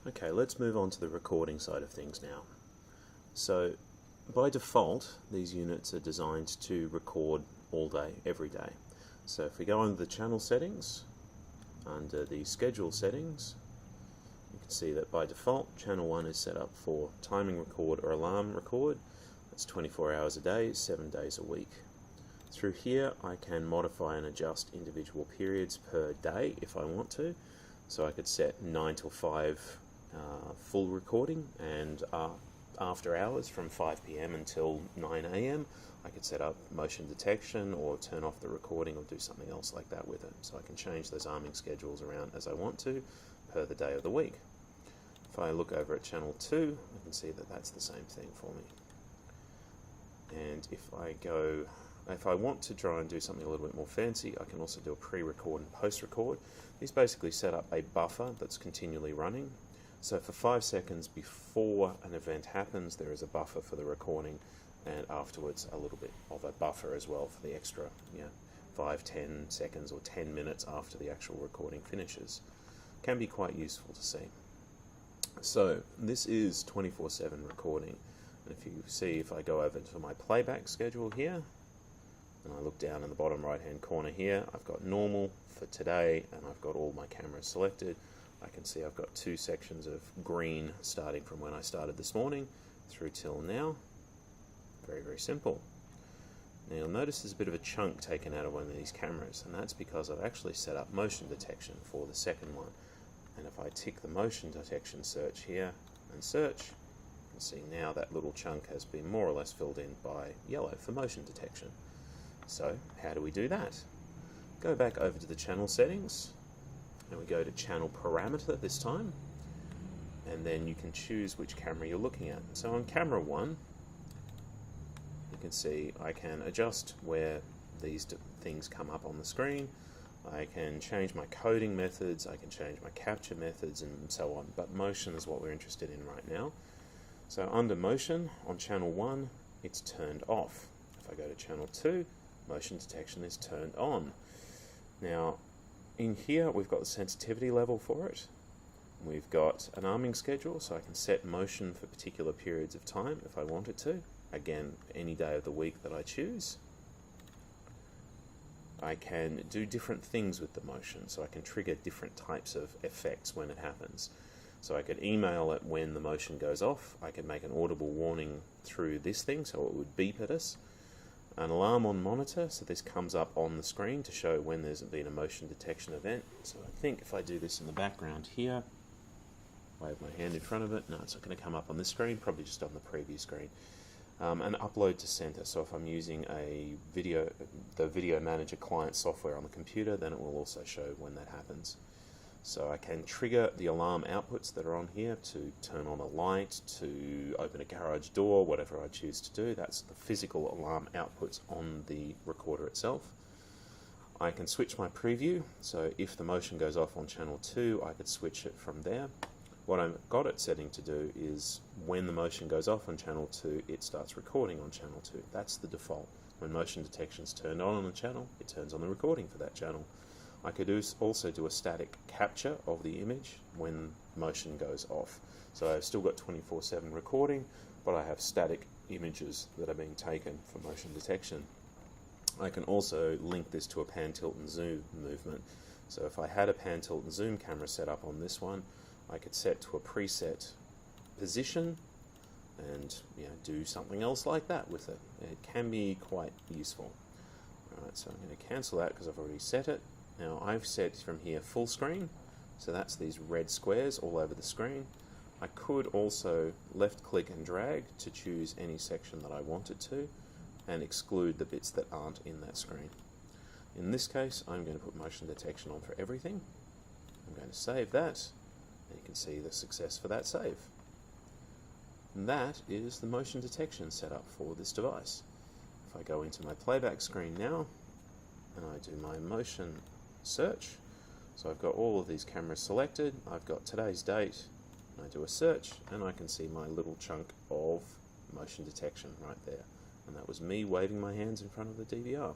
Okay, let's move on to the recording side of things now. So by default, these units are designed to record all day, every day. So if we go under the channel settings, under the schedule settings, you can see that by default, channel 1 is set up for timing record or alarm record. That's 24 hours a day, 7 days a week. Through here, I can modify and adjust individual periods per day if I want to. So I could set 9 till 5 full recording, and after hours from 5 PM until 9 AM, I could set up motion detection or turn off the recording or do something else like that with it. So I can change those arming schedules around as I want to per the day of the week. If I look over at channel 2, I can see that that's the same thing for me. And if I want to try and do something a little bit more fancy, I can also do a pre-record and post-record. These basically set up a buffer that's continually running. So for 5 seconds before an event happens, there is a buffer for the recording, and afterwards a little bit of a buffer as well for the extra 5, 10 seconds or 10 minutes after the actual recording finishes. Can be quite useful to see. So this is 24/7 recording. And if you see, if I go over to my playback schedule here, and I look down in the bottom right hand corner here, I've got normal for today, and I've got all my cameras selected. I can see I've got 2 sections of green starting from when I started this morning through till now. Very, very simple. Now you'll notice there's a bit of a chunk taken out of one of these cameras, and that's because I've actually set up motion detection for the second one. And if I tick the motion detection search here and search, you can see now that little chunk has been more or less filled in by yellow for motion detection. So how do we do that? Go back over to the channel settings, and we go to channel parameter this time, and then you can choose which camera you're looking at. So on camera 1, you can see I can adjust where these things come up on the screen. I can change my coding methods, I can change my capture methods, and so on, but motion is what we're interested in right now. So under motion, on channel 1, it's turned off. If I go to channel 2, motion detection is turned on. Now, in here, we've got the sensitivity level for it. We've got an arming schedule, so I can set motion for particular periods of time if I wanted to. Again, any day of the week that I choose. I can do different things with the motion, so I can trigger different types of effects when it happens. So I could email it when the motion goes off. I could make an audible warning through this thing, so it would beep at us. An alarm on monitor, so this comes up on the screen to show when there's been a motion detection event. So I think if I do this in the background here, wave my hand in front of it, no, it's not going to come up on this screen, probably just on the preview screen. And upload to center, so if I'm using the video manager client software on the computer, then it will also show when that happens. So I can trigger the alarm outputs that are on here to turn on a light, to open a garage door, whatever I choose to do. That's the physical alarm outputs on the recorder itself. I can switch my preview, so if the motion goes off on channel 2, I could switch it from there. What I've got it setting to do is when the motion goes off on channel 2, it starts recording on channel 2. That's the default. When motion detection is turned on a channel, it turns on the recording for that channel. I could also do a static capture of the image when motion goes off. So I've still got 24/7 recording, but I have static images that are being taken for motion detection. I can also link this to a pan, tilt, and zoom movement. So if I had a pan, tilt, and zoom camera set up on this one, I could set to a preset position and do something else like that with it. It can be quite useful. Alright, so I'm going to cancel that because I've already set it. Now I've set from here full screen, so that's these red squares all over the screen. I could also left click and drag to choose any section that I wanted to and exclude the bits that aren't in that screen. In this case, I'm going to put motion detection on for everything. I'm going to save that, and you can see the success for that save. And that is the motion detection setup for this device. If I go into my playback screen now, and I do my motion search, so I've got all of these cameras selected, I've got today's date, and I do a search, and I can see my little chunk of motion detection right there. And that was me waving my hands in front of the DVR.